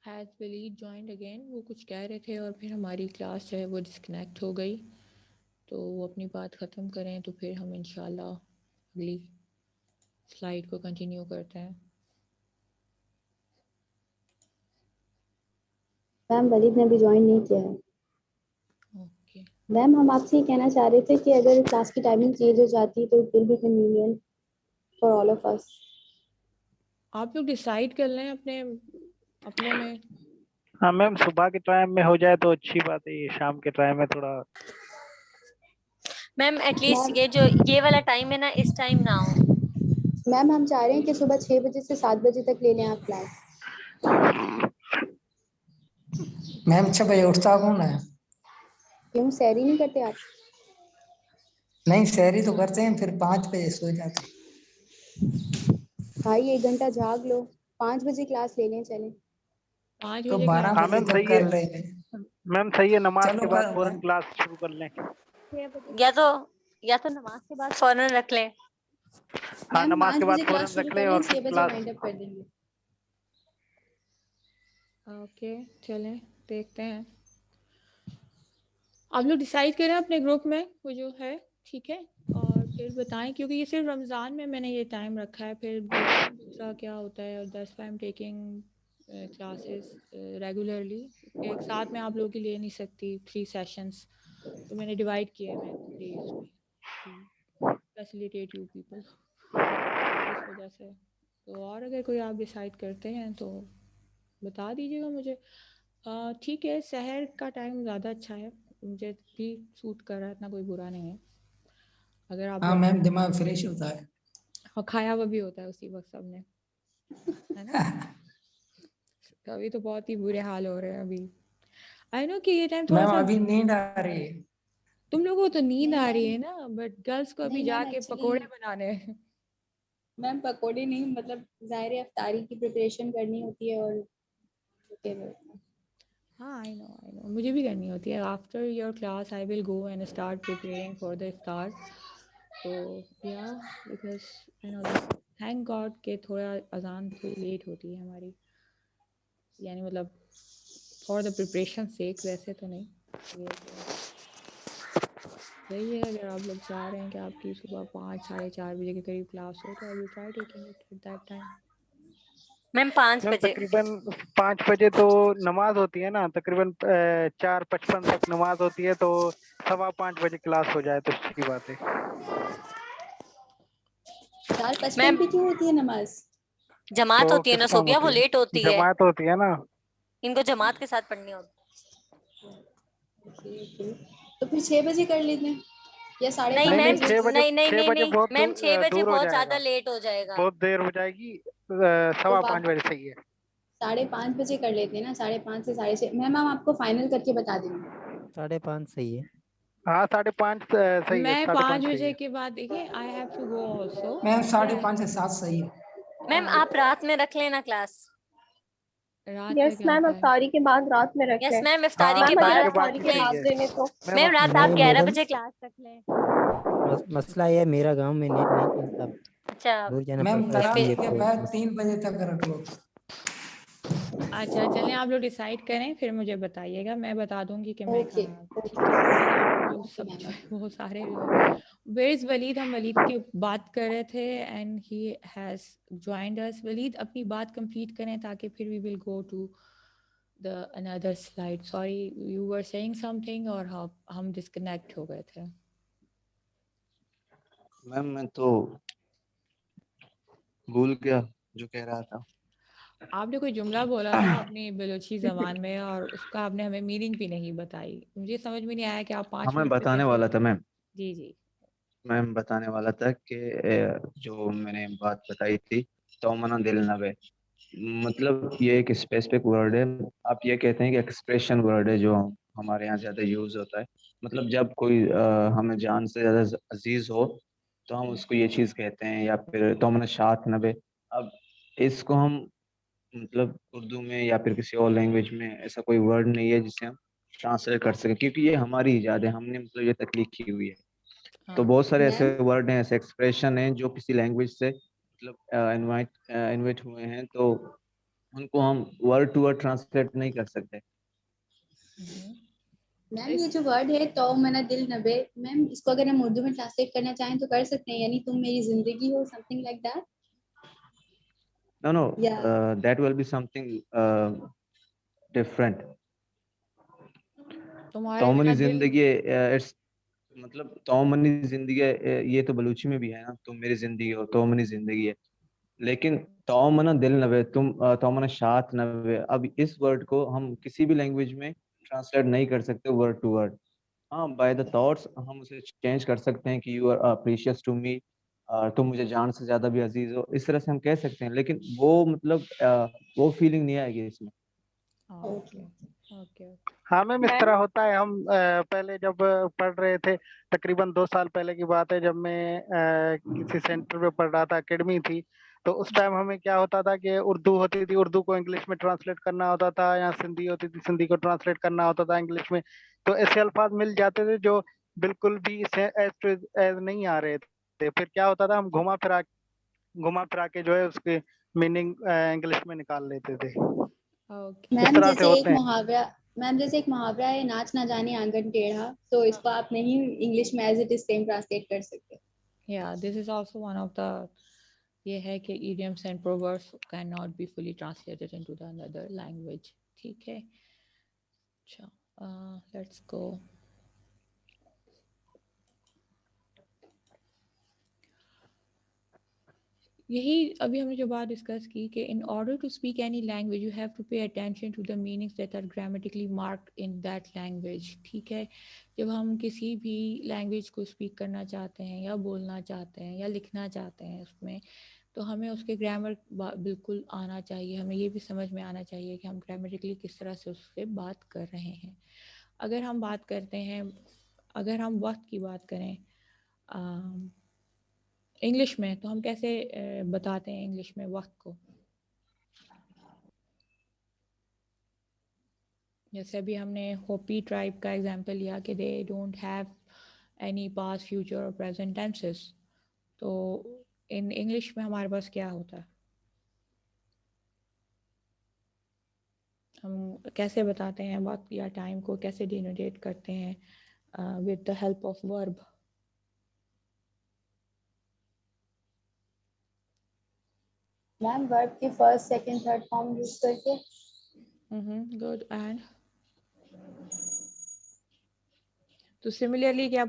Has Waleed joined again. वो कुछ कह रहे थे और फिर हमारी क्लास जो है वो डिस्कनेक्ट हो गई, तो वो अपनी बात ख़त्म करें तो फिर हम इंशाल्लाह अगली स्लाइड को कंटिन्यू करते हैं। मैम वलीद ने अभी ज्वाइन नहीं किया है। ओके, मैम हम आपसे ये कहना चाह रहे थे कि अगर क्लास की टाइमिंग चेंज हो जाती तो it will be convenient for all of us. आप लोग डिसाइड कर लें अपने अपनों में। हाँ मैम, सुबह के टाइम में हो जाए तो अच्छी बात है, ये शाम के टाइम में थोड़ा। मैम एटलीस्ट मैम ये वाला टाइम है ना, इस टाइम ना हो। मैम हम चाह रहे हैं कि सुबह 6 बजे से 7 बजे तक ले लें आप क्लास। मैम 6 बजे उठता कौन है? क्यों सैरी नहीं करते आप? नहीं, शहरी तो करते हैं, फिर 5 बजे सो जाते हैं। भाई 1 घंटा जाग लो, 5 बजे क्लास ले लें चलें। 5 तो बजे बारह क्लास हाँ ले बजे मैम लें। तक सही है। कर लेंगे। मैम सही है, नमाज चलो के बाद फौरन कर। क्लास शुरू कर लें। 6 बजे या तो नमाज के बाद फौरन रख लें। हाँ, मैम नमाज 5 के बाद बजे क्लास फौरन शुरू रख कर लें लें, और फिर 6 बजे क्लास। वाइंड अप कर देंगे। ओके, चलें देखते हैं। आप लोग डिसाइड करें अपने ग्रुप में वो जो है, ठीक है, और फिर बताएं, क्योंकि ये सिर्फ रमज़ान में मैंने ये टाइम रखा है, फिर दूसरा क्या होता है। और that's why I am taking classes regularly. एक साथ में आप लोगों के लिए नहीं सकती 3 सेशंस, तो मैंने डिवाइड किया है मैं 3 इसमें टू फैसिलिटेट यू पीपल, इस वजह से। तो और अगर कोई आप डिसाइड करते हैं तो बता दीजिएगा मुझे। ठीक है, शहर का टाइम ज़्यादा अच्छा है, मुझे भी सूट कर रहा है, इतना कोई बुरा नहीं है। अगर आप हाँ लोग मैम, दिमाग फ्रेश होता है। और खाया हुआ भी होता है उसी वक्त सबने, है ना। अभी तो बहुत ही बुरे हाल हो रहे हैं अभी। आई नो कि ये टाइम थोड़ा मैम सा अभी नींद आ रही है। तुम लोगों को तो नींद नहीं आ रही मैम, है ना, बट गर्ल्स को अभी नहीं मैम जाके एक्चुअली पकोड़े बनाने हैं। मैम पकोड़े नहीं, मतलब ज़ाहिर है अफ्तारी की प्रिपरेशन करनी होती है और हाँ, आई नो मुझे भी करनी होती है। After your class I will go and start preparing for the iftar. तो या because you know this, thank God के थोड़ा अजान थोड़ी लेट होती है हमारी, यानी मतलब फॉर द प्रिपरेशन सेक, वैसे तो नहीं। ये तो सही है, अगर आप लोग चाह रहे हैं कि आपकी सुबह 5 साढ़े 4 बजे के करीब क्लास हो तो I will try taking it at that time. Ma'am 5 ma'am बजे तकरीबन 5 बजे तो नमाज होती है ना, तकरीबन 4:55 तक नमाज होती है, तो 5:15 बजे क्लास हो जाए तो अच्छी बात है। 4:55 मैम पे क्यों होती है नमाज? जमात तो होती है किस ना टाइम सोबिया, होती वो है? लेट होती है। जमात होती है ना। इनको जमात के साथ पढ़नी होती ओके, तो फिर 6 बजे कर लेते हैं या साढ़े नहीं नहीं पाँच नहीं, मैम, बजे 6 बजे, नहीं नहीं 6 नहीं बजे नहीं बहुत मैम, 6 बजे दूर हो बहुत ज्यादा जाएगा, लेट हो जाएगा। बहुत देर हो जाएगी। तो सवा पाँच आप बजे सही है। 5:30 बजे कर लेते हैं ना, 5:30 से 6:30। मैम हम आपको फाइनल करके बता देंगे। 5:30 सही है। हाँ, 5:30 सही है, मैं 5:30 5 सही बजे है। के बाद देखिए I have to go also, ma'am ठीक है। 5:30 से 7 सही है। मैम आप रात में रख लेना क्लास। रात में यस क्या मैम, होता है? अफ्तारी के बाद रात में रख यस लें। मैम, इफ्तारी हाँ, के मैम बाद अगर अफ्तारी के बाद रख अफ्तारी भी के सही लें। बाद है। लेने तो मैम मैम रात आप नहीं 11 मैडम, बजे क्लास रख लें। मसला ये है मेरा गांव में नेट नहीं चलता, अच्छा दूर जाना मैम पड़ता है इसके लिए तरावी के तो बाद 3 बजे तक रख लो। अच्छा, चलें आप लोग डिसाइड करें फिर मुझे बताइएगा, मैं बता दूंगी कि मैं ओके कहाँ, ठीक ओके है। अभी आप लोग ओके सब जो मैम। है वो सारे लोग, वेयर इज़ वलीद, हम वलीद की बात कर रहे थे and he has joined us. Walid अपनी बात कंप्लीट करें ताकि फिर we will go to the another slide. Sorry, you were saying something और हम डिस्कनेक्ट हो गए थे। मैम मैं तो भूल गया जो कह रहा था। आपने कोई जुमला बोला था अपनी बलोची ज़बान में और उसका आपने हमें मीनिंग भी नहीं बताई, मुझे समझ में नहीं आया कि आप 5 मिनट मैं से बताने कैसे। वाला था मैम। जी जी। मैम बताने वाला था कि जो मैंने बात बताई थी, तोमना दिल नवे, मतलब ये एक स्पेसिफिक वर्ड है। आप ये कहते हैं कि एक्सप्रेशन वर्ड है जो हमारे यहाँ ज़्यादा यूज़ होता है। मतलब जब कोई हमें जान से ज़्यादा अजीज हो तो हम उसको ये चीज़ कहते हैं, या फिर तोमना शात नबे। अब इसको हम मतलब उर्दू में या फिर किसी और लैंग्वेज में ऐसा कोई वर्ड नहीं है जिसे हम ट्रांसलेट कर सकें, क्योंकि ये हमारी इजाद है, हमने मतलब ये तख्लीक की हुई है। तो हाँ, बहुत सारे ऐसे मैम वर्ड हैं, ऐसे एक्सप्रेशन हैं जो किसी लैंग्वेज से मतलब इन्वाइट हुए हैं। तो उनको हम वर्ड टू वर्ड ट्रांसलेट नहीं कर सकते। मैम ये जो वर्ड है तो मना दिल नबे, मैम इसको अगर हम उर्दू में ट्रांसलेट करना चाहें तो कर सकते हैं, यानी तुम मेरी जिंदगी हो, समथिंग लाइक दैट। No, या that will be something different. तुम्हारे तोमनी बिना दिल जिंदगी इट्स मतलब तोमनी जिंदगी ये तो बलूची में भी है ना, तुम मेरी जिंदगी हो, तोमनी जिंदगी है। लेकिन तोमना दिल नवे, तोमना शात नवे, अब इस वर्ड को हम किसी भी लैंग्वेज में ट्रांसलेट नहीं कर सकते वर्ड टू वर्ड। हाँ, बाय द थॉट्स हम उसे चेंज कर सकते हैं कि you are precious to me, तुम मुझे जान से ज्यादा भी अजीज हो, इस तरह से हम कह सकते हैं। लेकिन वो मतलब वो फीलिंग नहीं आएगी इसमें। Okay okay. हाँ मैम, इस मैम तरह होता है। हम पहले जब पढ़ रहे थे, तकरीबन 2 साल पहले की बात है, जब मैं किसी सेंटर में पढ़ रहा था, एकेडमी थी, तो उस टाइम हमें क्या होता था कि उर्दू होती थी, उर्दू को इंग्लिश में ट्रांसलेट करना होता था, या सिंधी होती थी, सिंधी को ट्रांसलेट करना होता था इंग्लिश में। तो ऐसे अल्फाज मिल जाते थे जो बिल्कुल भी एज नहीं आ रहे थे। फिर क्या होता था, हम घुमा फिरा के जो है उसके मीनिंग इंग्लिश में निकाल लेते थे। ओके। इस मैम तरह से जैसे एक होते हैं। मुहावरा, मैम जैसे एक मुहावरा है, नाच ना जाने आंगन टेढ़ा, तो इसको आप नहीं इंग्लिश में as it is same translate कर सकते। Yeah, this is also one of the, ये है कि idioms and proverbs cannot be fully translated into the another language. ठीक है, अच्छा, let's go. यही अभी हमने जो बात डिस्कस की कि in order to speak any language you have to pay attention to the meanings that are grammatically marked in that language. ठीक है, जब हम किसी भी लैंग्वेज को स्पीक करना चाहते हैं या बोलना चाहते हैं या लिखना चाहते हैं उसमें, तो हमें उसके ग्रामर बिल्कुल आना चाहिए। हमें ये भी समझ में आना चाहिए कि हम ग्रामेटिकली किस तरह से उससे बात कर रहे हैं। अगर हम बात करते हैं, अगर हम वक्त की बात करें इंग्लिश में, तो हम कैसे बताते हैं इंग्लिश में वक्त को? जैसे अभी हमने होपी ट्राइब का एग्जांपल लिया कि दे don't have any past future और प्रेजेंट टेंसेस, तो इन इंग्लिश में हमारे पास क्या होता है? हम कैसे बताते हैं वक्त या टाइम को, कैसे डिनोटेट करते हैं with the help of verb? Ma'am verb के first second third form use करके। गुड। एंड तो सिमिलरली क्या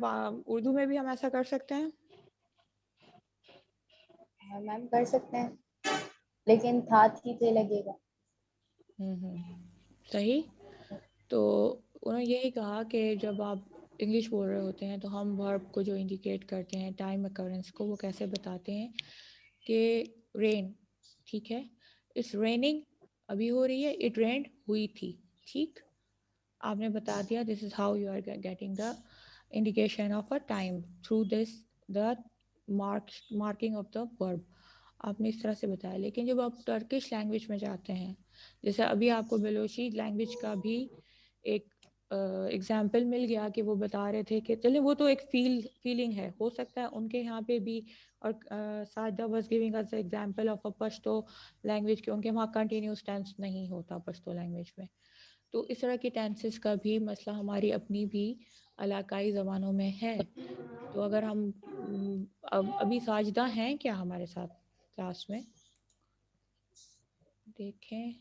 उर्दू में भी हम ऐसा कर सकते हैं? मैम कर सकते हैं, लेकिन था थी थे लगेगा। सही। तो उन्होंने यही कहा कि जब आप इंग्लिश बोल रहे होते हैं तो हम वर्ब को जो इंडिकेट करते हैं टाइम अकरेंस को, वो कैसे बताते हैं कि रेन, ठीक है, इस रेनिंग अभी हो रही है, इट रेन्ड हुई थी। ठीक, आपने बता दिया this is how you are getting the indication of a time through this the marking of the verb. आपने इस तरह से बताया। लेकिन जब आप टर्किश लैंग्वेज में जाते हैं, जैसे अभी आपको बलोची लैंग्वेज का भी एक एग्जाम्पल मिल गया कि वो बता रहे थे कि चलिए वो तो एक फीलिंग है, हो सकता है उनके यहाँ पे भी। और Sajida was giving us example of a Pashto language के उनके वहाँ कंटिन्यूस टेंस नहीं होता पश्तो लैंग्वेज में। तो इस तरह के टेंसेस का भी मसला हमारी अपनी भी इलाकाई ज़बानों में है। तो अगर हम अभी साजिदा हैं क्या हमारे साथ क्लास में? देखें,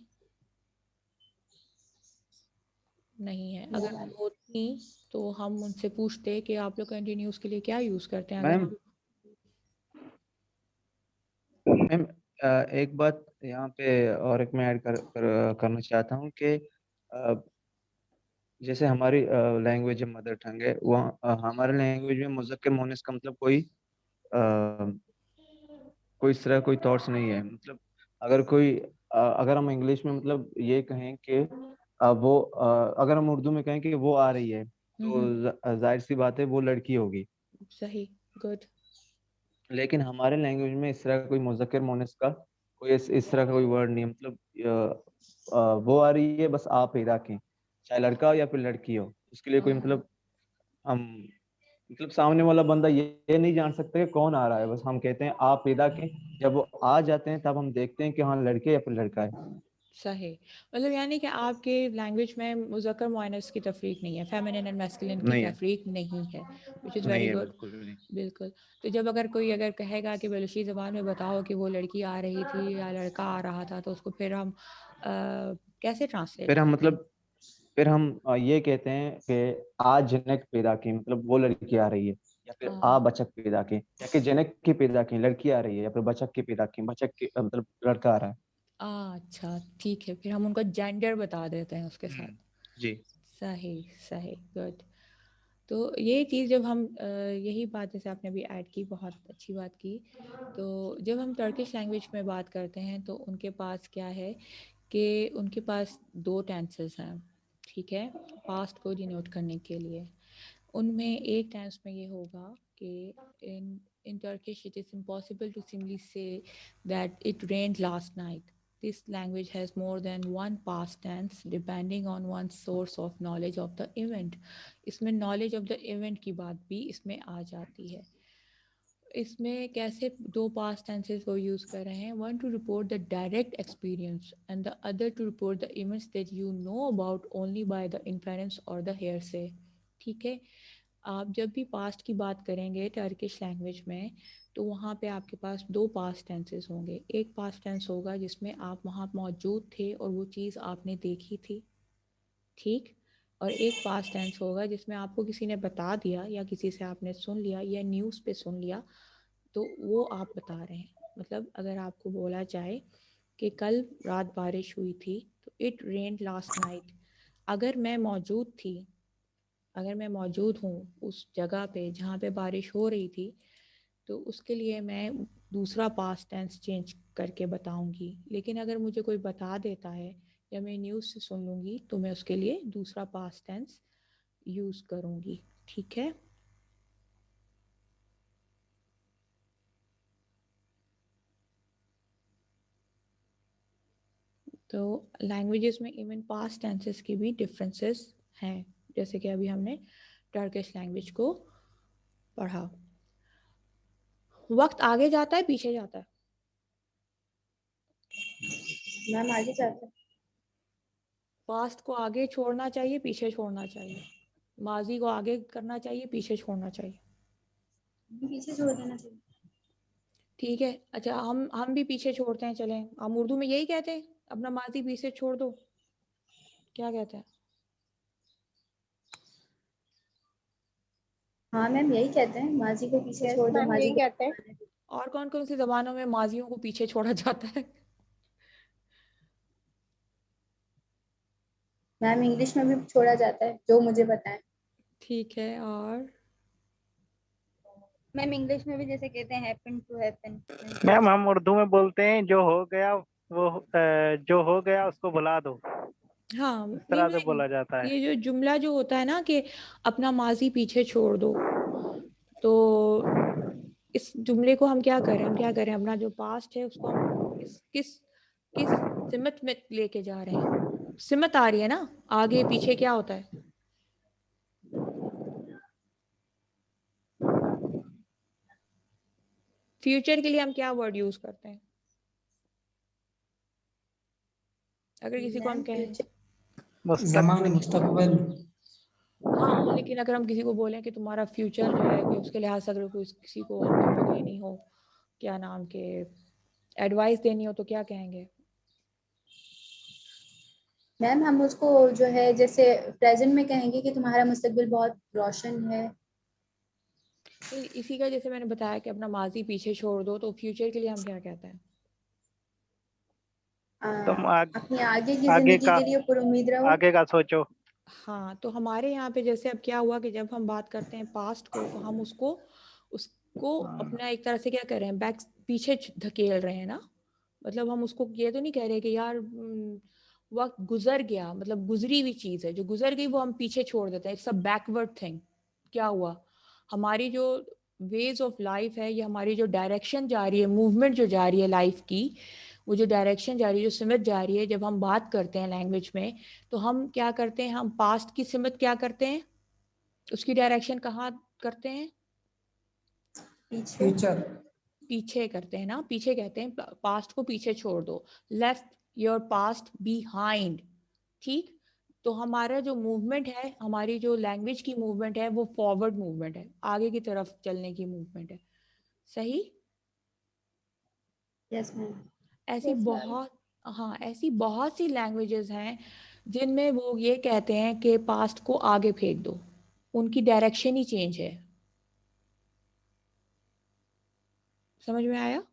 नहीं है। अगर वो होती तो हम उनसे पूछते कि आप लोग कंटिन्यूस के लिए क्या यूज़ करते हैं। अगर मैम हम मैम एक बात यहाँ पे और एक मैं ऐड करना चाहता हूँ कि जैसे हमारी लैंग्वेज मदर टंग है, वहाँ हमारे लैंग्वेज में मुज़क्कर मुअन्नस का मतलब कोई इस तरह कोई थॉट्स नहीं है। मतलब अगर हम इंग्लिश में मतलब ये कहें कि अगर हम उर्दू में कहें कि वो आ रही है, तो जाहिर सी बात है वो लड़की होगी। सही, गुड। लेकिन हमारे लैंग्वेज में इस तरह का कोई मुज़क्कर मुअन्नस का कोई इस तरह का कोई वर्ड नहीं है। मतलब वो आ रही है, बस आप पैदा की, चाहे लड़का हो या फिर लड़की हो, उसके लिए कोई मतलब हम मतलब सामने वाला बंदा ये नहीं जान सकता कि कौन आ रहा है, बस हम कहते हैं आप पैदा के। जब वो आ जाते हैं तब हम देखते हैं कि हाँ लड़के या फिर लड़का है। सही, मतलब यानी कि आपके लैंग्वेज में मुज़क्कर मुअन्नस की तफरीक नहीं है, फेमिनिन एंड मैस्कुलिन की नहीं है, तफरीक नहीं है, व्हिच इज़ नहीं वेरी है, गुड। बिल्कुल भी नहीं। बिल्कुल। तो जब अगर कोई अगर कहेगा कि बलूची ज़बान में बताओ कि वो लड़की आ रही थी या लड़का आ रहा था, तो उसको फिर हम कैसे ट्रांसलेट फिर हम करेंगे? मतलब फिर हम ये कहते हैं कि आ जनक पैदा की, मतलब वो लड़की आ रही है, या फिर आ बचक पैदा की, या कि जनक की पैदा की लड़की आ रही है, या फिर बचक की पैदा की, बचक की मतलब लड़का आ रहा है। अच्छा, ठीक है, फिर हम उनका जेंडर बता देते हैं उसके साथ। जी। सही, सही, गुड। तो ये चीज़ जब हम यही बात जैसे आपने अभी ऐड की, बहुत अच्छी बात की। तो जब हम टर्किश लैंग्वेज में बात करते हैं तो उनके पास क्या है कि उनके पास 2 टेंसेस हैं, ठीक है, पास्ट को डिनोट करने के लिए। उनमें एक टेंस में ये होगा कि in Turkish it is impossible to simply say that it rained last night. This language has more than one past tense depending on one's source of knowledge of the event. इसमें knowledge of the event की बात भी इसमें आ जाती है। इसमें कैसे 2 past tenses को यूज़ कर रहे हैं, one to report the direct experience and the other to report the events that you know about only by the inference और द हेयरसे। ठीक है, आप जब भी पास्ट की बात करेंगे टर्किश लैंग्वेज में तो वहाँ पे आपके पास 2 पास्ट टेंसेस होंगे। एक पास्ट टेंस होगा जिसमें आप वहाँ मौजूद थे और वो चीज़ आपने देखी थी, ठीक, और एक पास्ट टेंस होगा जिसमें आपको किसी ने बता दिया या किसी से आपने सुन लिया या न्यूज़ पे सुन लिया, तो वो आप बता रहे हैं। मतलब अगर आपको बोला जाए कि कल रात बारिश हुई थी तो इट रेन्ड लास्ट नाइट, अगर मैं मौजूद थी, अगर मैं मौजूद हूँ उस जगह पे जहाँ पे बारिश हो रही थी, तो उसके लिए मैं दूसरा पास्ट टेंस चेंज करके बताऊंगी। लेकिन अगर मुझे कोई बता देता है या मैं न्यूज़ से सुन लूँगी तो मैं उसके लिए दूसरा पास्ट टेंस यूज़ करूँगी। ठीक है, तो लैंग्वेजेस में इवन पास्ट टेंसेस की भी डिफरेंसेस हैं, जैसे कि अभी हमने टर्किश लैंग्वेज को पढ़ा। वक्त आगे जाता है पीछे जाता है? मैम आगे जाते हैं। पास्ट को आगे छोड़ना चाहिए पीछे छोड़ना चाहिए? माजी को आगे करना चाहिए पीछे छोड़ना चाहिए? पीछे छोड़ देना चाहिए। ठीक है, अच्छा हम भी पीछे छोड़ते हैं, चलें हम उर्दू में यही कहते हैं, अपना माजी पीछे छोड़ दो, क्या कहते हैं? हाँ मैम यही कहते हैं, माजी को पीछे छोड़ दो, माजी को कहते हैं। और कौन कौन सी जबानों में माजियों को पीछे छोड़ा जाता है? मैम इंग्लिश में भी छोड़ा जाता है, जो मुझे पता है। ठीक है, और मैम इंग्लिश में भी जैसे कहते हैं हैपन टू हैपन। मैम हम उर्दू में बोलते हैं जो हो गया वो जो हो गया उसको भुला दो, हाँ, इस नहीं तरह से मैं बोला जाता है। ये जो जुमला जो होता है ना कि अपना माजी पीछे छोड़ दो, तो इस जुमले को हम क्या करें, अपना जो पास्ट है उसको हम किस किस किस सिमत में लेके जा रहे हैं? सिमत आ रही है ना, आगे पीछे क्या होता है? फ्यूचर के लिए हम क्या वर्ड यूज करते हैं अगर किसी को हम मैम कहें? फ्यूचर जमाने मुस्तकबिल। हाँ, लेकिन अगर हम किसी को बोलें कि तुम्हारा फ्यूचर जो है कि उसके लिहाज से अगर कोई किसी को हमें वो देनी हो, क्या नाम के एडवाइस देनी हो, तो क्या कहेंगे? मैम हम उसको जो है जैसे प्रेजेंट में कहेंगे कि तुम्हारा मुस्तकबिल बहुत रोशन है। तो इसी का जैसे मैंने बताया कि अपना माजी पीछे छोड़ दो, तो फ्यूचर के लिए हम क्या कहते हैं? तुम अपनी आगे की आगे जिंदगी का के लिए पुरुम्मीद रहो। आगे का सोचो। हाँ, तो हमारे यहाँ पे जैसे अब क्या हुआ कि जब हम बात करते हैं पास्ट को तो हम उसको अपना एक तरह से क्या कर रहे हैं, बैक पीछे धकेल रहे हैं ना। मतलब हम उसको ये तो नहीं कह रहे कि यार वक्त गुजर गया, मतलब गुजरी हुई चीज़ है जो गुजर गई वो हम पीछे छोड़ देते हैं, इट्स अ बैकवर्ड थिंग। क्या हुआ, हमारी जो वेज ऑफ लाइफ है या हमारी जो डायरेक्शन जा रही है, मूवमेंट जो जा रही है लाइफ की, वो जो डायरेक्शन जा रही है, जो सिमत जा रही है, जब हम बात करते हैं लैंग्वेज में तो हम क्या करते हैं, हम पास्ट की सिमत क्या करते हैं, उसकी डायरेक्शन कहाँ करते हैं? पीछे फ्यूचर। पीछे करते हैं ना, पीछे कहते हैं, पास्ट को पीछे छोड़ दो, लेफ्ट योर पास्ट बिहाइंड। ठीक, तो हमारा जो मूवमेंट है, हमारी जो लैंग्वेज की मूवमेंट है वो फॉरवर्ड मूवमेंट है, आगे की तरफ चलने की मूवमेंट है। सही। Yes ma'am. ऐसी बहुत, हाँ, ऐसी बहुत सी लैंग्वेजेस हैं जिनमें वो ये कहते हैं कि पास्ट को आगे फेंक दो, उनकी डायरेक्शन ही चेंज है। समझ में आया?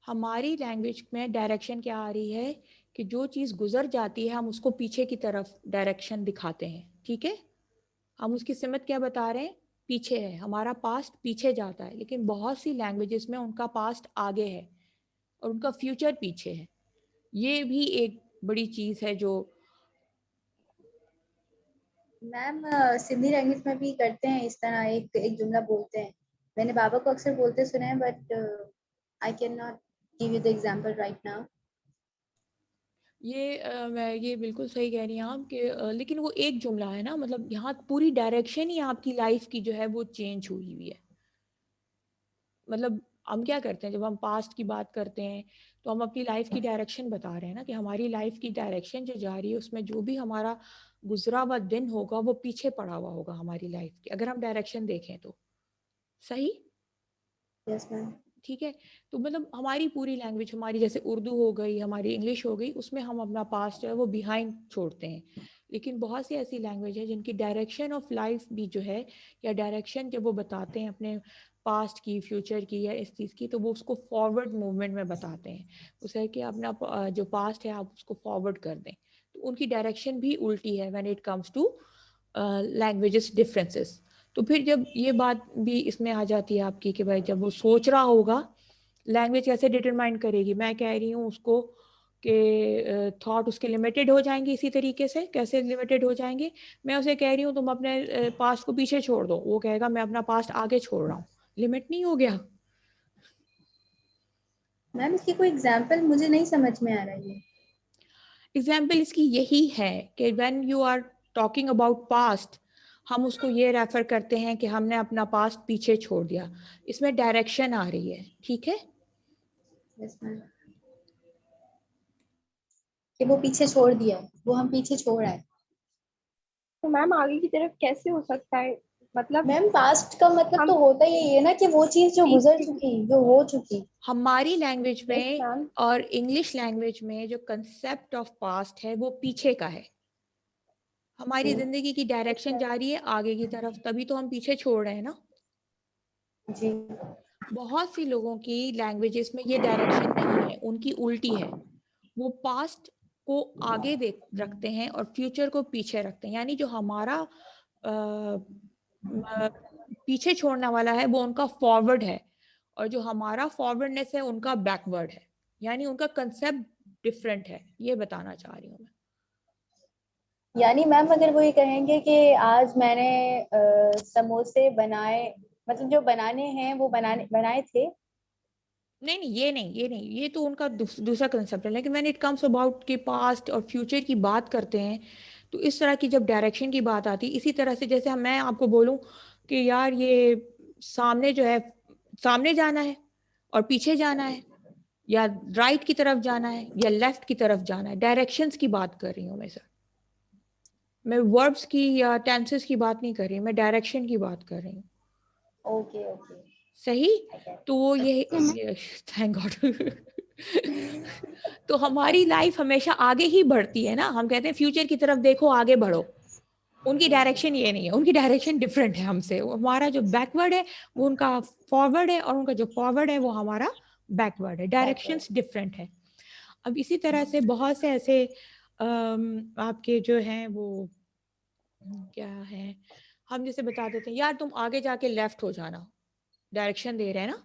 हमारी लैंग्वेज में डायरेक्शन क्या आ रही है कि जो चीज़ गुजर जाती है हम उसको पीछे की तरफ डायरेक्शन दिखाते हैं। ठीक है, हम उसकी सिमत क्या बता रहे हैं, पीछे है, हमारा पास्ट पीछे जाता है। लेकिन बहुत सी लैंग्वेजेस में उनका पास्ट आगे है और उनका फ्यूचर पीछे है। ये भी एक बड़ी चीज़ है जो मैम सिंधी लैंग्वेज में भी करते हैं इस तरह, एक एक जुमला बोलते हैं। मैंने बाबा को अक्सर बोलते सुने हैं, but I can not give you the example right now. मैं ये बिल्कुल सही कह रही हैं आप कि लेकिन वो एक जुमला है ना, मतलब यहाँ पूरी डायरेक्शन ही आपकी लाइफ की जो है वो चेंज हुई हुई है। मतलब हम क्या करते हैं जब हम पास्ट की बात करते हैं तो हम अपनी लाइफ की डायरेक्शन बता रहे हैं ना, कि हमारी लाइफ की डायरेक्शन जो जा रही है उसमें जो भी हमारा गुजरा हुआ दिन होगा वो पीछे पड़ा हुआ होगा हमारी लाइफ की, अगर हम डायरेक्शन देखें तो। सही। Yes ma'am. ठीक है, तो मतलब हमारी पूरी लैंग्वेज, हमारी जैसे उर्दू हो गई, हमारी इंग्लिश हो गई, उसमें हम अपना पास्ट जो है वो बिहाइंड छोड़ते हैं। लेकिन बहुत सी ऐसी लैंग्वेज है जिनकी डायरेक्शन ऑफ लाइफ भी जो है, या डायरेक्शन जब वो बताते हैं अपने पास्ट की, फ्यूचर की या इस चीज़ की, तो वो उसको फॉरवर्ड मूवमेंट में बताते हैं। उसे है कि अपना जो पास्ट है आप उसको फॉरवर्ड कर दें, तो उनकी डायरेक्शन भी उल्टी है when it comes to languages differences. तो फिर जब ये बात भी इसमें आ जाती है आपकी कि भाई जब वो सोच रहा होगा, लैंग्वेज कैसे डिटरमाइन करेगी? मैं कह रही हूँ उसको कि थॉट उसके लिमिटेड हो जाएंगे। इसी तरीके से कैसे लिमिटेड हो जाएंगे? मैं उसे कह रही हूँ तुम अपने पास्ट को पीछे छोड़ दो, वो कहेगा मैं अपना पास्ट आगे छोड़ रहा हूँ। लिमिट नहीं हो गया? मैम इसकी कोई एग्जांपल मुझे नहीं समझ में आ रही है। एग्जाम्पल इसकी यही है कि when you are talking about past, हम उसको ये रेफर करते हैं कि हमने अपना पास्ट पीछे छोड़ दिया। इसमें डायरेक्शन आ रही है। ठीक है, यस मैम। कि वो पीछे छोड़ दिया, वो हम पीछे छोड़ आए। तो मैम आगे की तरफ कैसे हो सकता है? मतलब मैम पास्ट का मतलब हम तो होता ही है ना कि वो चीज जो गुजर ठीक चुकी, जो हो चुकी। हमारी लैंग्वेज यस में मैम। और इंग्लिश लैंग्वेज में जो कंसेप्ट ऑफ पास्ट है वो पीछे का है। हमारी जी जिंदगी की डायरेक्शन जा रही है आगे की तरफ, तभी तो हम पीछे छोड़ रहे हैं ना। जी। बहुत सी लोगों की लैंग्वेजेस में ये डायरेक्शन नहीं है, उनकी उल्टी है। वो पास्ट को आगे देख रखते हैं और फ्यूचर को पीछे रखते हैं। यानी जो हमारा पीछे छोड़ने वाला है वो उनका फॉरवर्ड है, और जो हमारा फॉरवर्डनेस है उनका बैकवर्ड है। यानी उनका कंसेप्ट डिफरेंट है, ये बताना चाह रही हूँ मैं। यानी मैम अगर वो ये कहेंगे कि आज मैंने समोसे बनाए, मतलब जो बनाने हैं वो बनाए थे। नहीं नहीं, ये नहीं, ये तो उनका दूसरा कंसेप्ट है। लेकिन व्हेन इट कम्स अबाउट के पास्ट और फ्यूचर की बात करते हैं, तो इस तरह की जब डायरेक्शन की बात आती है, इसी तरह से जैसे मैं आपको बोलूं कि यार ये सामने जो है, सामने जाना है और पीछे जाना है, या राइट की तरफ जाना है या लेफ्ट की तरफ जाना है, डायरेक्शंस की बात कर रही हूँ मैं सर। मैं वर्ब्स की या टेंसेस की बात नहीं कर रही, मैं डायरेक्शन की बात कर रही हूँ। Okay okay. सही। तो वो ये थैंक गॉड तो हमारी लाइफ हमेशा आगे ही बढ़ती है ना। हम कहते हैं फ्यूचर की तरफ देखो, आगे बढ़ो। उनकी डायरेक्शन ये नहीं है, उनकी डायरेक्शन डिफरेंट है हमसे। हमारा जो बैकवर्ड है वो उनका फॉरवर्ड है, और उनका जो फॉरवर्ड है वो हमारा बैकवर्ड है। डायरेक्शंस डिफरेंट है। अब इसी तरह से बहुत से ऐसे आपके जो हैं वो क्या है, हम जैसे बता देते हैं यार तुम आगे जाके लेफ्ट हो जाना, डायरेक्शन दे रहे हैं ना।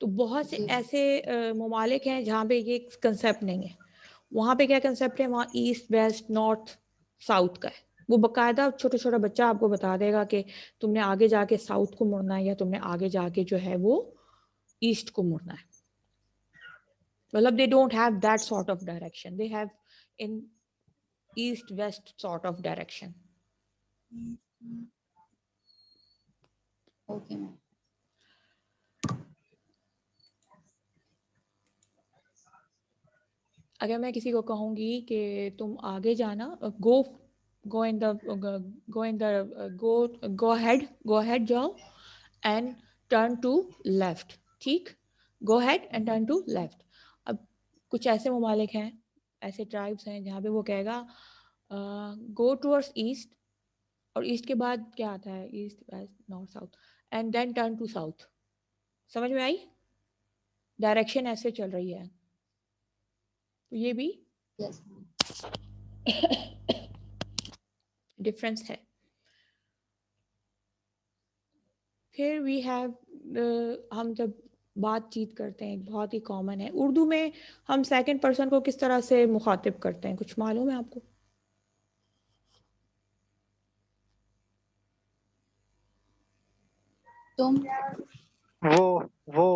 तो बहुत से जी ऐसे ममालिक हैं जहाँ पे ये कंसेप्ट नहीं है। वहाँ पे क्या कंसेप्ट है, वहाँ ईस्ट वेस्ट नॉर्थ साउथ का है। वो बकायदा छोटा छोटा बच्चा आपको बता देगा कि तुमने आगे जाके साउथ को मुड़ना है, या तुमने आगे जाके जो है वो ईस्ट को मुड़ना है। मतलब they don't have that sort of direction, they have in east west sort of direction. Okay ma'am. अगर मैं किसी को कहूँगी कि तुम आगे जाना, go go in the go ahead जाओ एंड टर्न टू लेफ्ट, ठीक, go ahead and turn to left. अब कुछ ऐसे ममालिक हैं, ऐसे ट्राइब्स हैं जहाँ पे वो कहेगा गो टूवर्ड्स ईस्ट, और ईस्ट के बाद क्या आता है, east west north south, and then turn to south. समझ में आई? डायरेक्शन ऐसे चल रही है, तो ये भी Yes. डिफरेंस है। फिर वी हैव, हम जब बातचीत करते हैं, बहुत ही कॉमन है उर्दू में, हम सेकंड पर्सन को किस तरह से मुखातिब करते हैं, कुछ मालूम है आपको? तुम वो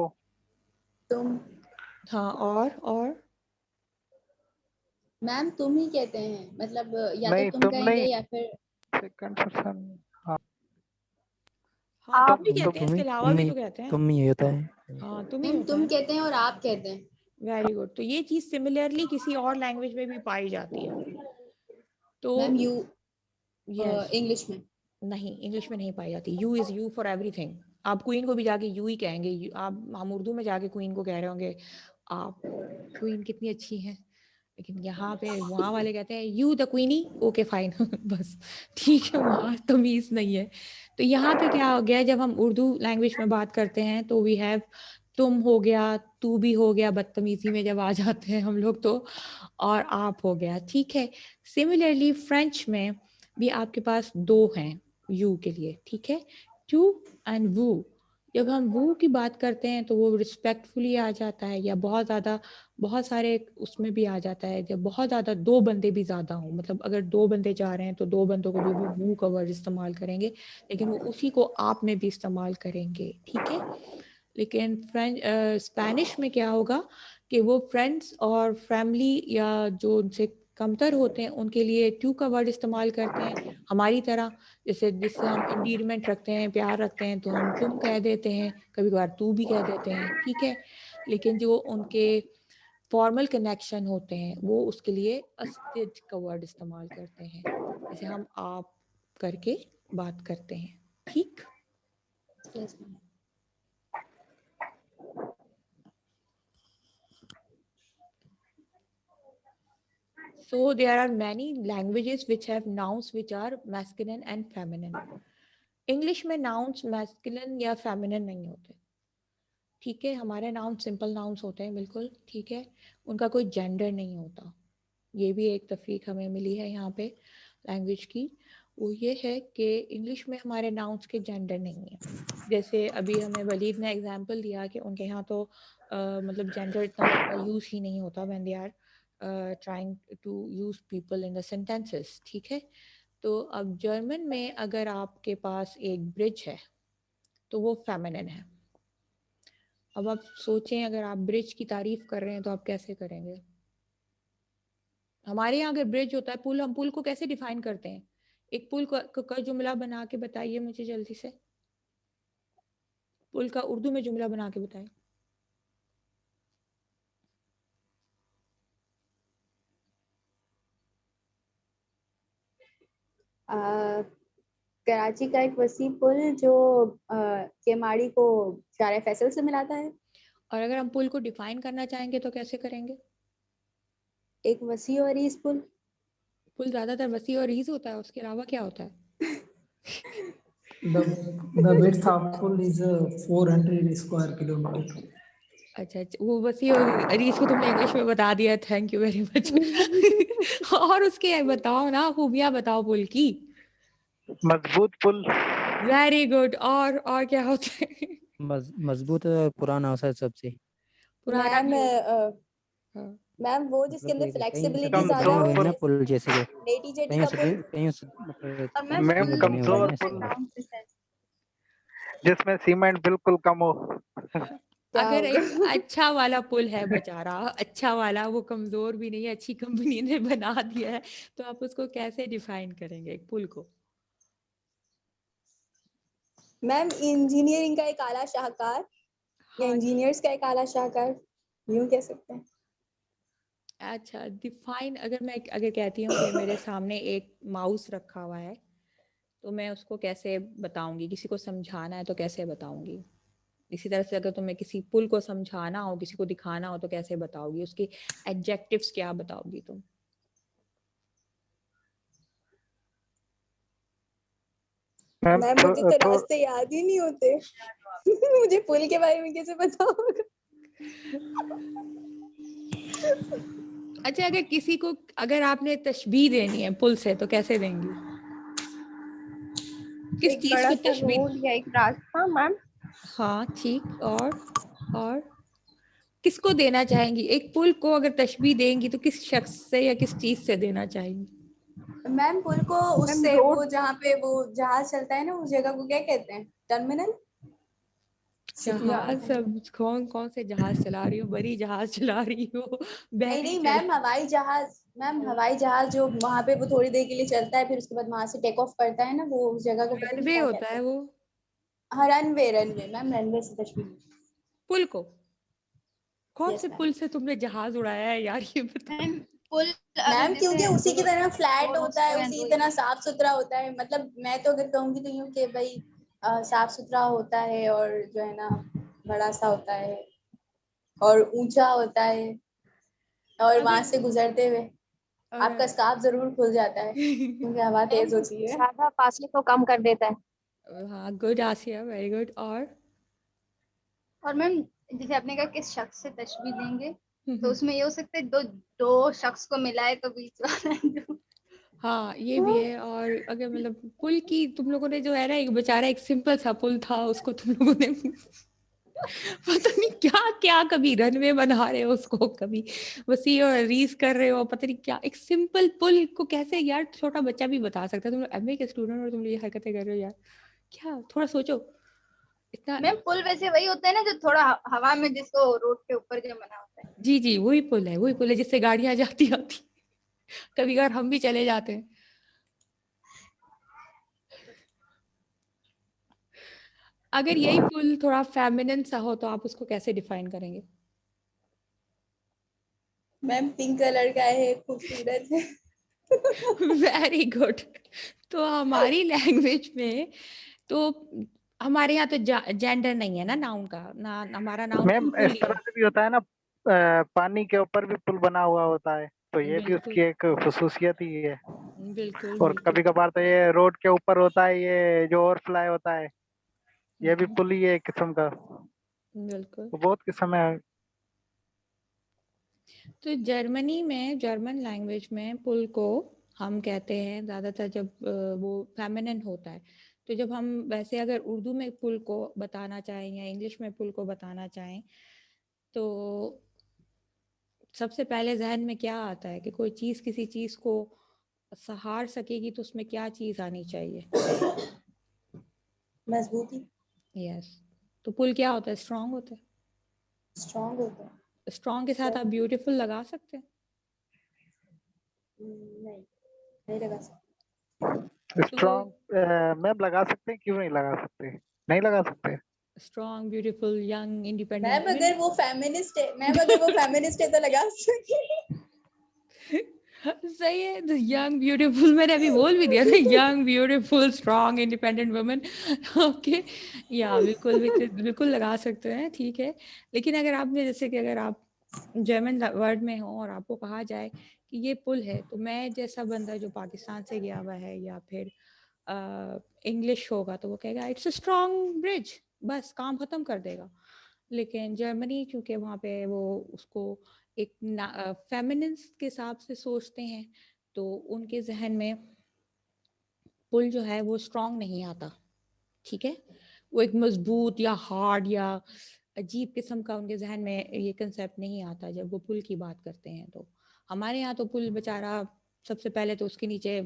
तुम हाँ, और मैम तुम ही कहते हैं, मतलब या तो नहीं, तुम तुम कहेंगे नहीं, या फिर सेकंड पर्सन। हाँ, हाँ, तुम भी तुम कहते हैं, इसके अलावा भी तो कहते हैं। तुम ही होता है। हाँ, तुम ही मैम होता तुम है। कहते हैं और आप कहते हैं। Very good. तो ये चीज सिमिलरली किसी और लैंग्वेज में भी पाई जाती है। तो मैम यू यस, इंग्लिश में नहीं, इंग्लिश में नहीं पाई जाती। You is you for everything. आप क्वीन को भी जाके यू ही कहेंगे। आप, हम उर्दू में जाके क्वीन को कह रहे होंगे आप क्वीन कितनी अच्छी हैं, लेकिन यहाँ पे वहाँ वाले कहते हैं यू द क्वीनी, ओके फाइन बस, ठीक है, वहाँ तमीज नहीं है। तो यहाँ पे क्या हो गया, जब हम उर्दू लैंग्वेज में बात करते हैं तो वी हैव तुम हो गया, तू भी हो गया, बदतमीजी में जब आ जाते हैं हम लोग तो, और आप हो गया, ठीक है। सिमिलरली फ्रेंच में भी आपके पास दो हैं यू के लिए, ठीक है, टू एंड वू। जब हम वू की बात करते हैं तो वो रिस्पेक्टफुली आ जाता है, या बहुत ज़्यादा, बहुत सारे उसमें भी आ जाता है जब बहुत ज़्यादा दो बंदे भी ज़्यादा हों, मतलब अगर दो बंदे जा रहे हैं तो दो बंदों को भी वो वू का वर्ड इस्तेमाल करेंगे, लेकिन वो उसी को आप में भी इस्तेमाल करेंगे, ठीक है। लेकिन फ्रेंच स्पेनिश में क्या होगा कि वो फ्रेंड्स और फैमिली या जो उनसे कमतर होते हैं उनके लिए टू का वर्ड इस्तेमाल करते हैं, हमारी तरह। जैसे जिससे हम इंडीरमेंट रखते हैं, प्यार रखते हैं, तो हम तुम कह देते हैं, कभी कभार तू भी कह देते हैं, ठीक है। लेकिन जो उनके फॉर्मल कनेक्शन होते हैं वो उसके लिए अस्तित्व का वर्ड इस्तेमाल करते हैं, जैसे हम आप करके बात करते हैं, ठीक। Yes, ma'am. So there are many languages which have nouns which are masculine and feminine. English में nouns masculine या feminine नहीं होते, ठीक है। हमारे नाउन सिंपल नाउन्स होते हैं, बिल्कुल ठीक है, उनका कोई जेंडर नहीं होता। ये भी एक तफरीक हमें मिली है यहाँ पे लैंग्वेज की, वो ये है कि इंग्लिश में हमारे नाउन्स के जेंडर नहीं है। जैसे अभी हमें वलीद ने एग्जांपल दिया कि उनके यहाँ तो मतलब जेंडर इतना यूज़ ही नहीं होता when they are trying to use people in the sentences, ठीक है। तो अब जर्मन में अगर आपके पास एक ब्रिज है तो वो फेमिनिन है। अब आप सोचें, अगर आप ब्रिज की तारीफ कर रहे हैं तो आप कैसे करेंगे? हमारे यहाँ अगर ब्रिज होता है, पुल, हम पुल को कैसे डिफाइन करते हैं? एक पुल का जुमला बना के बताइए मुझे जल्दी से, पुल का उर्दू में जुमला बना के बताएं। कराची का एक वसी पुल जो केमाड़ी को शारा फैसल से मिलाता है। और अगर हम पुल को डिफाइन करना चाहेंगे तो कैसे करेंगे? एक वसी और इस पुल। पुल ज्यादातर वसी और रीज होता है, उसके अलावा क्या होता है? The width of pool is 400 square kilometer. अच्छा अच्छा, वो वसी और रीज को तुमने इंग्लिश में बता दिया, थैंक यू वेरी मच और उसके बताओ ना, खूबियां बताओ पुल की। मजबूत पुल। Very good. और क्या होता है? मजबूत और पुराना होता है सबसे। पुराना मैम भी होता है। मैम वो जिसके मतलब अंदर कि कहीं से फ्लेक्सिबिलिटी कहीं से ज्यादा बने हो, हुए हैं ना पुल, जैसे कि लेटी जेटी कहीं का से पुल। कहीं से मतलब और कहीं मैम से मैम कहीं बने हुए हैं कमजोर ना पुल, इसलिए। जिसमें सीमेंट बिल्कुल कम हो। क्या अगर होगा? एक अच्छा वाला पुल है बेचारा, अच्छा वाला, वो कमजोर भी नहीं है, अच्छी कंपनी ने बना दिया है, तो आप उसको कैसे डिफाइन करेंगे एक पुल को? मैम इंजीनियरिंग का एक आला शाहकार या हाँ जी, इंजीनियर्स का एक आला शाहकार, यूं कह सकते हैं। अच्छा, डिफाइन, अगर कहती हूँ कि मेरे सामने एक माउस रखा हुआ है, तो मैं उसको कैसे बताऊंगी? किसी को समझाना है तो कैसे बताऊंगी? इसी तरह से अगर तुम्हें किसी पुल को समझाना हो, किसी को दिखाना हो, तो कैसे बताओगी? उसके एडजेक्टिव्स क्या बताओगी तुम? मैम मैम मुझे तो तो रास्ते याद ही नहीं होते। मुझे पुल के बारे में कैसे पता होगा? अच्छा, अगर आपने तशबीह देनी है पुल से, तो कैसे देंगी? किस एक चीज बड़ा को सा तशबीह? रोड या एक रास्ता मैम। हाँ ठीक, और किसको देना चाहेंगी? एक पुल को अगर तशबीह देंगी तो किस शख्स से या किस चीज से देना चाहेंगी? मैम पुल को मैम उससे, रोड। वो जहाँ पे वो जहाज चलता है ना, उस जगह को क्या कहते हैं? टर्मिनल? जहाज? सब कौन कौन से जहाज चला रही हो? बड़ी जहाज चला रही हो, नहीं बहरी नहीं चला? मैम, हवाई जहाज। मैम हवाई जहाज जो वहां पे वो थोड़ी देर के लिए चलता है, फिर उसके बाद वहां से टेक ऑफ करता है ना, वो उस जगह को पता नहीं रनवे क्या होता कहते है हैं। वो। हाँ रनवे, रनवे मैम, रनवे से तशबीह। पुल को कौन यस से मैम। पुल से तुमने जहाज उड़ाया है यार, ये बता। मैम पुल अगर मैम जैसे क्योंकि उसी की दो तरह फ्लैट दो होता दोस्त है, हैं उसी तो की तरह साफ सुथरा होता है। मतलब मैं तो अगर कहूंगी तो यूँ कि भाई साफ सुथरा होता है, और जो है ना बड़ा सा होता है, और ऊंचा होता है, और वहां अगर से गुजरते हुए आपका स्कार्फ जरूर खुल जाता है, क्योंकि हवा मैम तेज होती है। ज्यादा फासले को कम कर देता है। हाँ, गुड आसिया, वेरी गुड। और मैम जैसे आपने कहा किस शख्स से तशबीह देंगे, तो और उसमें ये हो सकता है दो दो शख्स को मिलाए तो बीच वाला जो हाँ, ये भी है। और अगर मतलब पुल की तुम लोगों ने जो है ना, एक बेचारा एक सिंपल सा पुल था, उसको तुम लोगों ने पता नहीं क्या क्या, कभी रनवे बना रहे हो उसको, कभी वसी और रीस कर रहे हो, पता नहीं क्या। एक सिंपल पुल को कैसे यार छोटा बच्चा भी बता सकता है? तुम लोग एमए के स्टूडेंट और तुम लोग ये हरकतें कर रहे हो यार, क्या? थोड़ा सोचो इतना। मैम पुल वैसे वही होता है ना जो थोड़ा हवा में, जिसको रोड के ऊपर जो बना होता है। जी जी, वही पुल है जिससे गाड़ियां जाती आती, कभी कभार हम भी चले जाते हैं। अगर यही पुल थोड़ा फेमिनिन सा हो, तो आप उसको कैसे डिफाइन करेंगे? मैम पिंक कलर का है, खूबसूरत है। Very good. तो हमारी लैंग्वेज में तो हमारे यहाँ तो जेंडर नहीं है ना नाउन का, ना हमारा नाउन मैम पुल इस ही तरह है। से भी होता है ना, पानी के ऊपर भी पुल बना हुआ होता है, तो ये भी बिल्कुल उसकी एक खुसूसियत ही है। बिल्कुल और बिल्कुल। कभी कभार तो ये रोड के ऊपर होता है, ये जो ओवरफ्लाई होता है, ये भी हम्म, पुल ही है एक किस्म का। बिल्कुल। तो बहुत किस्म है। तो जर्मनी में, जर्मन लैंग्वेज में पुल को हम कहते हैं ज़्यादातर जब वो फेमिनिन होता है। तो जब हम वैसे अगर उर्दू में पुल को बताना चाहें या इंग्लिश में पुल को बताना चाहें, तो सबसे पहले जहन में क्या आता है कि कोई चीज़ किसी चीज़ को सहार सकेगी, तो उसमें क्या चीज़ आनी चाहिए? मजबूती। यस। तो पुल क्या होता है? स्ट्रांग होता है। स्ट्रांग होता है। स्ट्रांग के साथ आप Strong, ब्यूटीफुल लगा सकते हैं। नहीं नहीं लगा सकते। तो स्ट्रॉन्ग मैम लगा सकते हैं, क्यों नहीं लगा सकते? नहीं लगा सकते? Strong, beautiful, young, independent ma'am women. अगर वो फेमिनिस्ट है, मैम अगर वो फेमिनिस्ट है तो लगा सकते। सही है। यंग ब्यूटीफुल, मैंने अभी बोल भी दिया ना, young beautiful strong independent women. Okay, या बिल्कुल बिल्कुल लगा सकते हैं, ठीक है। लेकिन अगर आपने जैसे कि अगर आप जर्मन वर्ड में हो और आपको कहा जाए कि ये पुल है, तो मैं जैसा बंदा जो पाकिस्तान से गया हुआ है या फिर इंग्लिश होगा, तो वो कहेगा इट्स अ स्ट्रांग ब्रिज, बस काम खत्म कर देगा। लेकिन जर्मनी चूंकि वहाँ पे वो उसको एक फेमिनिन्स के हिसाब से सोचते हैं, तो उनके जहन में पुल जो है वो स्ट्रांग नहीं आता, ठीक है। वो एक मजबूत या हार्ड या अजीब किस्म का उनके जहन में ये कंसेप्ट नहीं आता जब वो पुल की बात करते हैं। तो हमारे यहाँ तो पुल बेचारा, सबसे पहले तो उसके नीचे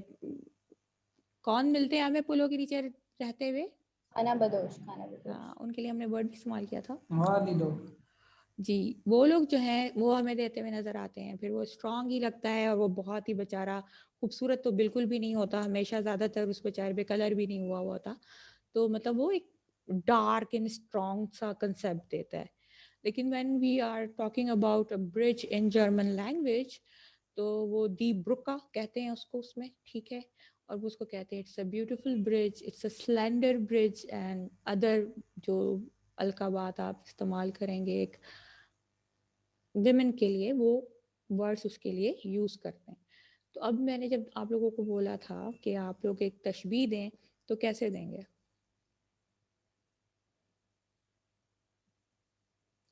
कौन मिलते हैं हमें पुलों के नीचे रहते हुए? खाना बदोश, खाना बदोश। हाँ, उनके लिए हमने वर्ड भी इस्तेमाल किया था। वाली लोग। जी, वो लोग जो हैं वो हमें देते हुए नजर आते हैं। फिर वो स्ट्रांग ही लगता है, और वो बहुत ही बेचारा खूबसूरत तो बिल्कुल भी नहीं होता हमेशा, ज्यादातर उस बेचारे पे कलर भी नहीं हुआ हुआ था। तो मतलब वो एक डार्क एंड स्ट्रांग सा कंसेप्ट देता है। लेकिन when we are talking about a bridge in German language तो वो दी ब्रुका कहते हैं उसको उसमें, ठीक है, और वो उसको कहते हैं it's a beautiful bridge, it's a slender bridge and other जो अलकाबात आप इस्तेमाल करेंगे एक विमेन के लिए, वो वर्ड्स उसके लिए यूज करते हैं। तो अब मैंने जब आप लोगों को बोला था कि आप लोग एक तशबीह दें, तो कैसे देंगे?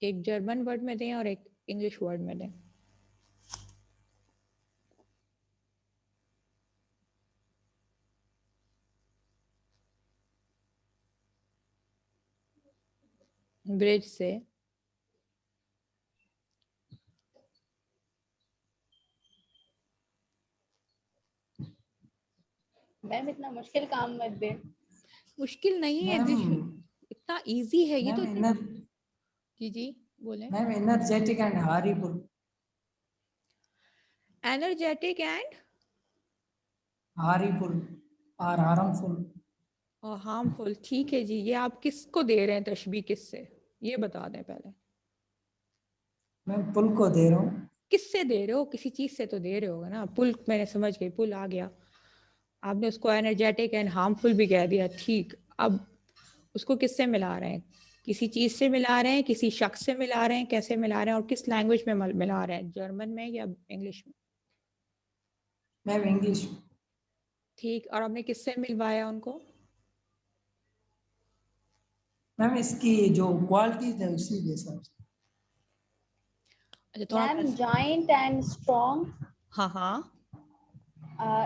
एक जर्मन वर्ड में दें और एक इंग्लिश वर्ड में दें। ब्रिज से मैम इतना मुश्किल काम मत दे। मुश्किल नहीं है, मैम इतना इजी है ये तो। मैम जी जी बोलें। मैम एनर्जेटिक एंड हारीफुल। एनर्जेटिक एंड हारीफुल और हार्मफुल। और हार्मफुल, ठीक है जी। ये आप किसको दे रहे हैं तशबीह, किससे, ये बता दें पहले। मैं पुल को दे रहा हूँ। किससे दे रहे हो? किसी चीज से तो दे रहे होगा ना। पुल मैंने समझ गई, पुल आ गया, आपने उसको एनर्जेटिक एंड हार्मफुल भी कह दिया, ठीक। अब उसको किससे मिला रहे हैं? किसी चीज से मिला रहे हैं, किसी शख्स से मिला रहे हैं, कैसे मिला रहे हैं, और किस लैंग्वेज में मिला रहे हैं, जर्मन में या इंग्लिश में? Ma'am English. ठीक, और आपने किससे मिलवाया उनको? मैम इसकी जो क्वालिटी है उसी के हिसाब से। अच्छा थोड़ा मैम जॉइंट एंड स्ट्रॉन्ग। हाँ हाँ,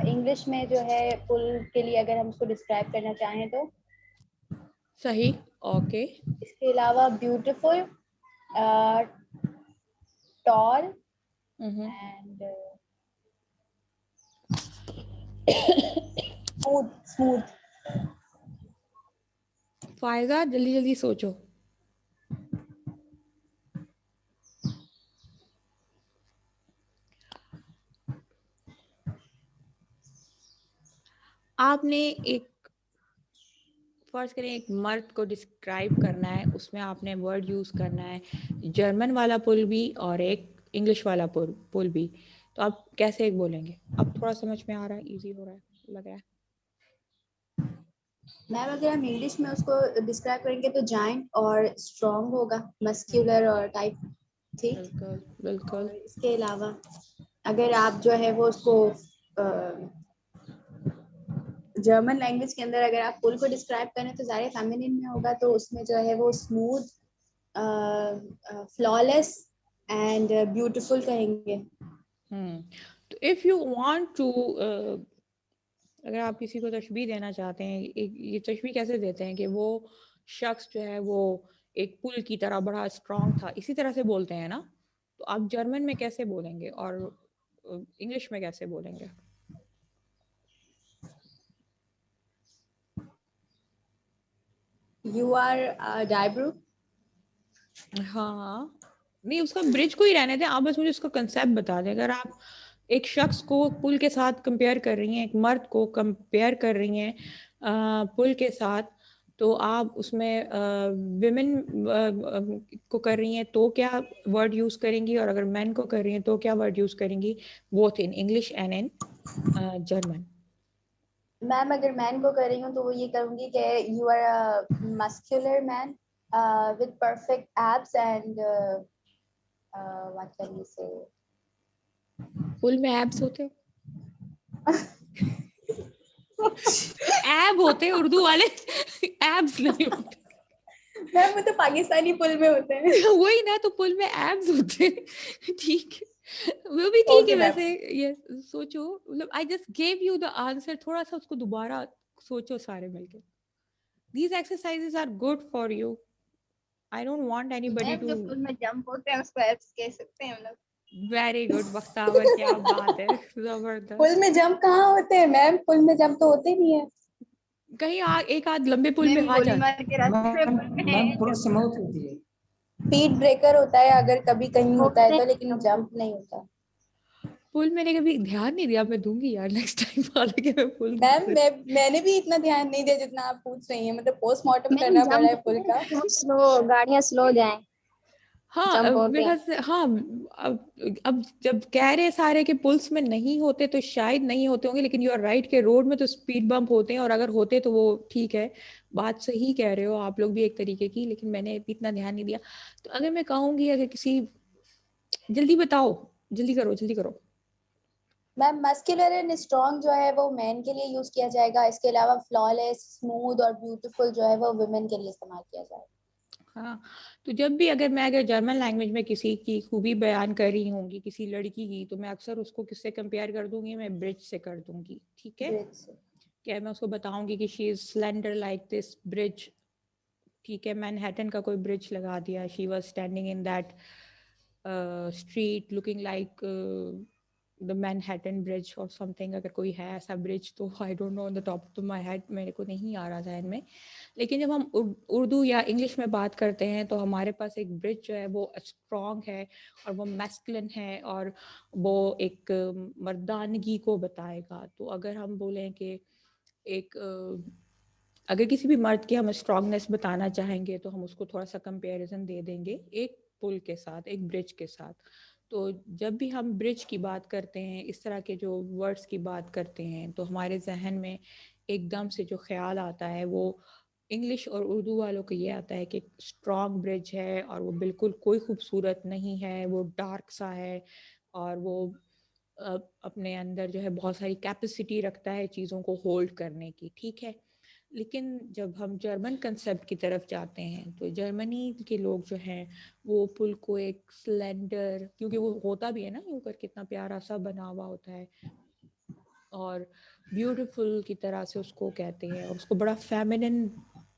इंग्लिश में जो है पुल के लिए अगर हम उसको डिस्क्राइब करना चाहें तो सही, ओके। इसके अलावा beautiful, tall and smooth. Faiza जल्दी जल्दी सोचो। आपने एक फर्ज करें एक मर्द को डिस्क्राइब करना है, उसमें आपने वर्ड यूज करना है, जर्मन वाला पुल भी और एक इंग्लिश वाला पुल भी, तो आप कैसे एक बोलेंगे? अब थोड़ा समझ में आ रहा है, इजी हो रहा है, लग रहा है। मैम अगर हम इंग्लिश में उसको डिस्क्राइब करेंगे तो जाइंट और स्ट्रॉन्ग होगा, मस्क्यूलर और टाइप, ठीक। बिल्कुल बिल्कुल। और इसके अलावा अगर आप जो है वो उसको जर्मन लैंग्वेज के अंदर अगर आप पुल को डिस्क्राइब करें तो ज़्यादा फेमिनिन में होगा, तो उसमें जो है वो स्मूथ, फ्लॉलेस एंड ब्यूटीफुल कहेंगे। तो इफ यू वांट टू, अगर आप किसी को तशबीह देना चाहते हैं, ये तशबीह कैसे देते हैं कि वो शख्स जो है वो एक पुल की तरह बड़ा स्ट्रांग था, इसी तरह से बोलते हैं ना, तो आप जर्मन में कैसे बोलेंगे और इंग्लिश में कैसे बोलेंगे? यू आर डाइब्रू। हाँ नहीं, उसका ब्रिज को ही रहने दें, आप बस मुझे उसका कंसेप्ट बता दें। अगर आप एक शख्स को पुल के साथ कंपेयर कर रही हैं, एक मर्द को कंपेयर कर रही हैं पुल के साथ, तो आप उसमें विमेन को कर रही हैं तो क्या वर्ड यूज करेंगी, और अगर मैन को कर रही हैं तो क्या वर्ड यूज करेंगी, both in English and in German? Ma'am अगर मैन को कर रही हूँ तो वो ये करूँगी कि you are a muscular man with perfect abs and what can you say. पुल में एब्स होते एब होते उर्दू वाले, एब्स नहीं होते। मैम वो तो पाकिस्तानी पुल में होते हैं। वही ना, तो पुल में एब्स होते हैं, ठीक है, वो भी ठीक है। वैसे ये सोचो, मतलब I just gave you the answer, थोड़ा सा उसको दोबारा सोचो सारे मिलके। These exercises are good for you. I don't want anybody ma'am to. जो पुल में जंप होते हैं उसको एब्स कह सकते हैं हम लोग। Very good बख्तावर, क्या बात है, जबरदस्त। पुल में जंप कहाँ होते हैं मैम? पुल में जंप तो होते नहीं है। कहीं एक आध लंबे पुल में आ गोली जाते। मार के रास्ते में पुल में मैम है पुल से मौत होती है। स्पीड ब्रेकर होता है अगर कभी कहीं होता है तो, लेकिन जंप नहीं होता। पुल मैंने कभी ध्यान नहीं दिया, मैं दूंगी यार नेक्स्ट टाइम, हालांकि मैं पुल मैम मैंने भी इतना ध्यान नहीं दिया जितना आप पूछ रही हैं, मतलब पोस्टमार्टम करना पड़ा है पुल का। स्लो गाड़ियां स्लो जाएं। हाँ जंप होते हैं। बिकॉज हाँ अब जब कह रहे हैं सारे के पुल्स में नहीं होते तो शायद नहीं होते होंगे, लेकिन यू आर राइट के रोड में तो स्पीड बम्प होते हैं, और अगर होते तो वो ठीक है, बात सही कह रहे हो आप लोग भी एक तरीके की, लेकिन मैंने इतना ध्यान नहीं दिया। तो अगर मैं कहूँगी अगर किसी, जल्दी बताओ, जल्दी करो जल्दी करो। मैम मस्कुलर एंड स्ट्रॉन्ग जो है वो मेन के लिए यूज किया जाएगा, इसके अलावा फ्लॉलेस, स्मूथ और ब्यूटीफुल जो है वो वुमेन के लिए इस्तेमाल किया जाएगा। हाँ, तो जब भी अगर जर्मन लैंग्वेज में किसी की खूबी बयान कर रही होंगी किसी लड़की की, तो मैं अक्सर उसको किससे कंपेयर कर दूंगी, मैं ब्रिज से कर दूंगी, ठीक है। Bridge से। क्या मैं उसको बताऊंगी कि she is slender like this bridge, ठीक है। मैनहट्टन का कोई ब्रिज लगा दिया, she was standing in that street looking like the Manhattan bridge और समथिंग, अगर कोई है ऐसा ब्रिज तो I don't know on the top of my head, मेरे को नहीं आ रहा था इनमें। लेकिन जब हम उर्दू या इंग्लिश में बात करते हैं तो हमारे पास एक ब्रिज जो है वो स्ट्रॉन्ग है और वो मैस्कुलिन है और वो एक मर्दानगी को बताएगा। तो अगर हम बोलें कि एक अगर किसी भी मर्द की हम स्ट्रॉन्गनेस बताना चाहेंगे तो हम उसको थोड़ा सा कंपैरिजन दे देंगे एक पुल के साथ, एक ब्रिज के साथ। तो जब भी हम ब्रिज की बात करते हैं, इस तरह के जो वर्ड्स की बात करते हैं, तो हमारे जहन में एकदम से जो ख्याल आता है वो इंग्लिश और उर्दू वालों को ये आता है कि स्ट्रॉन्ग ब्रिज है और वो बिल्कुल कोई खूबसूरत नहीं है, वो डार्क सा है और वो अपने अंदर जो है बहुत सारी कैपेसिटी रखता है चीज़ों को होल्ड करने की, ठीक है। लेकिन जब हम जर्मन कंसेप्ट की तरफ जाते हैं तो जर्मनी के लोग जो हैं वो पुल को एक स्लेंडर, क्योंकि वो होता भी है ना ऊपर कितना प्यारा सा बना हुआ होता है, और ब्यूटीफुल की तरह से उसको कहते हैं और उसको बड़ा फेमिनिन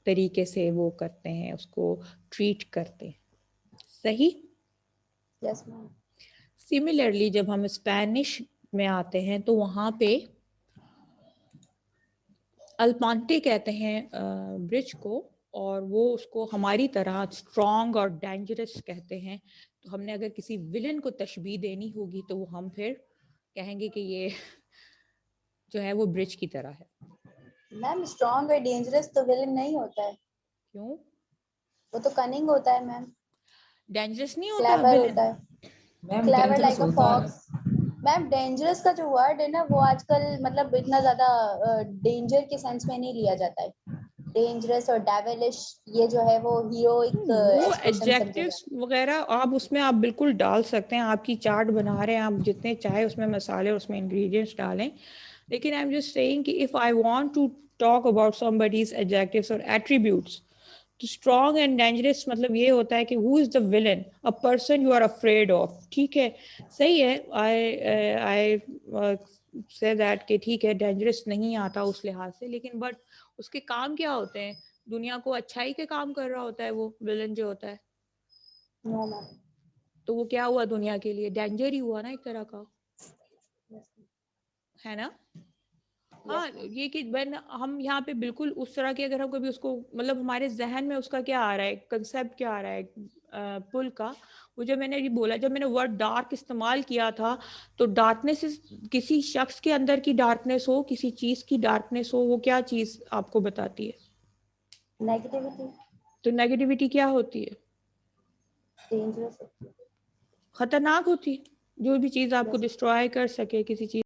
तरीके से वो करते हैं, उसको ट्रीट करते हैं, सही। Yes ma'am. सिमिलरली जब हम स्पेनिश में आते हैं तो वहाँ पे अल्पांटे कहते हैं ब्रिज को, और वो उसको हमारी तरह स्ट्रॉन्ग और डेंजरस कहते हैं। तो हमने अगर किसी विलन को तशबीह देनी होगी तो वो हम फिर कहेंगे कि ये जो है वो ब्रिज की तरह है। मैम स्ट्रॉन्ग और डेंजरस तो विलन नहीं होता है, क्यों? वो तो कनिंग होता है मैम, डेंजरस नहीं होता क्लेवर विलन? होता है, मैम क्लेवर डेंजरस लाइक अ होता है। फॉक्स। मैम डेंजरस का जो वर्ड है ना वो आजकल मतलब इतना ज्यादा डेंजर के सेंस में नहीं लिया जाता है। डेंजरस और डेविलिश ये जो है वो हीरोइक वो एक्सप्रेशन समझा जाता एडजेक्टिव्स वगैरह आप उसमें आप बिल्कुल डाल सकते हैं, आपकी चार्ट बना रहे हैं आप, जितने चाहे उसमें मसाले उसमें इंग्रेडिएंट्स डालें। लेकिन आई एम जस्ट सेइंग कि if I want to talk about somebody's adjectives और एट्रीब्यूट्स, तो स्ट्रॉन्ग एंड डेंजरस मतलब ये होता है कि who is the villain, a person you are afraid of, ठीक है। सही है, आई से दैट कि ठीक है डेंजरस नहीं आता उस लिहाज से, लेकिन बट उसके काम क्या होते हैं, दुनिया को अच्छाई के काम कर रहा होता है वो विलन जो होता है। है। No ma'am. तो वो क्या हुआ दुनिया के लिए, डेंजर ही हुआ ना एक तरह का, है ना। हाँ, ये कि when हम यहाँ पे बिल्कुल उस तरह के, अगर हम कभी उसको मतलब हमारे जहन में उसका क्या आ रहा है, कंसेप्ट क्या आ रहा है पुल का, वो जो मैंने ये बोला, जब मैंने वर्ड डार्क इस्तेमाल किया था, तो डार्कनेस किसी शख्स के अंदर की डार्कनेस हो, किसी चीज की डार्कनेस हो, वो क्या चीज आपको बताती है? नेगेटिविटी। तो नेगेटिविटी क्या होती है? डेंजरस। खतरनाक होती है, जो भी चीज आपको डिस्ट्रॉय कर सके किसी चीज